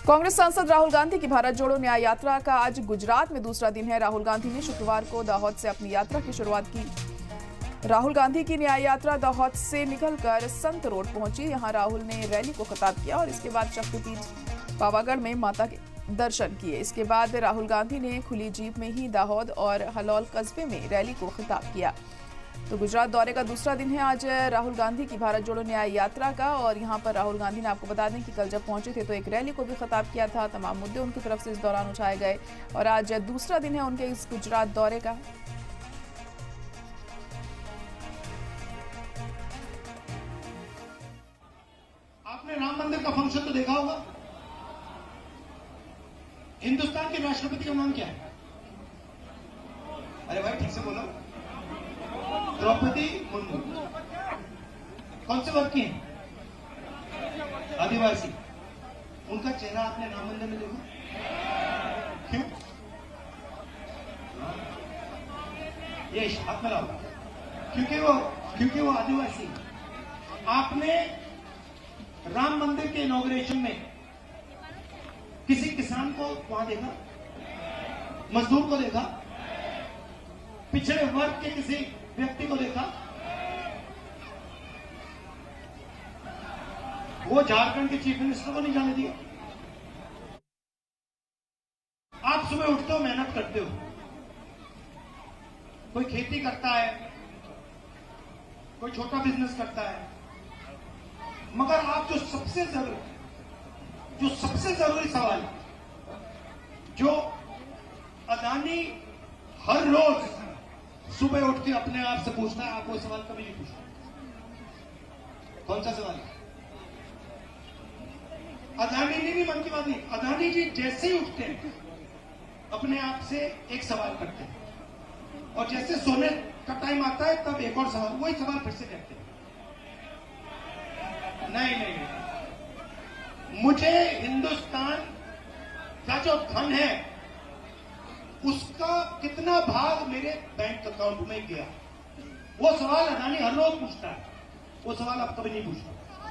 कांग्रेस सांसद राहुल गांधी की भारत जोड़ो न्याय यात्रा का आज गुजरात में दूसरा दिन है। राहुल गांधी ने शुक्रवार को दाहोद से अपनी यात्रा की शुरुआत की। राहुल गांधी की न्याय यात्रा दाहोद से निकलकर संत रोड पहुंची। यहां राहुल ने रैली को खिताब किया और इसके बाद शक्तिपीठ पावागढ़ में माता के दर्शन किए। इसके बाद राहुल गांधी ने खुली जीप में ही दाहोद और हलौल कस्बे में रैली को खिताब किया। तो गुजरात दौरे का दूसरा दिन है आज राहुल गांधी की भारत जोड़ो न्याय यात्रा का। और यहां पर राहुल गांधी ने, आपको बता दें कि कल जब पहुंचे थे तो एक रैली को भी खिताब किया था। तमाम मुद्दे उनकी तरफ से इस दौरान उठाए गए और आज दूसरा दिन है उनके इस गुजरात दौरे का। आपने राम मंदिर का फंक्शन तो देखा होगा। हिंदुस्तान के राष्ट्रपति का नाम क्या है? अरे भाई ठीक से बोलो। द्रौपदी मुर्मू। कौन से वर्ग की हैं? आदिवासी। उनका चेहरा आपने राम मंदिर में देखा? क्यों? ये हाथ में लाओ। क्योंकि वो आदिवासी। आपने राम मंदिर के इनॉग्रेशन में किसी किसान को वहां देखा? मजदूर को देखा? पिछड़े वर्ग के किसी व्यक्ति को देखा? वो झारखंड के चीफ मिनिस्टर को नहीं जाने दिया। आप सुबह उठते हो, मेहनत करते हो, कोई खेती करता है, कोई छोटा बिजनेस करता है, मगर आप जो सबसे जरूरी सवाल, जो अदानी हर रोज सुबह उठ के अपने आप से पूछता है, आप वो सवाल कभी नहीं पूछते। कौन सा सवाल है? अदानी नहीं, मन की बात नहीं। अदानी जी जैसे ही उठते हैं अपने आप से एक सवाल करते हैं और जैसे सोने का टाइम आता है तब एक और सवाल, वही सवाल फिर से करते हैं। नहीं, मुझे हिंदुस्तान का जो धन है उसका कितना भाग मेरे बैंक अकाउंट में गया, वो सवाल अदानी हर रोज पूछता है। वो सवाल आप कभी नहीं पूछते।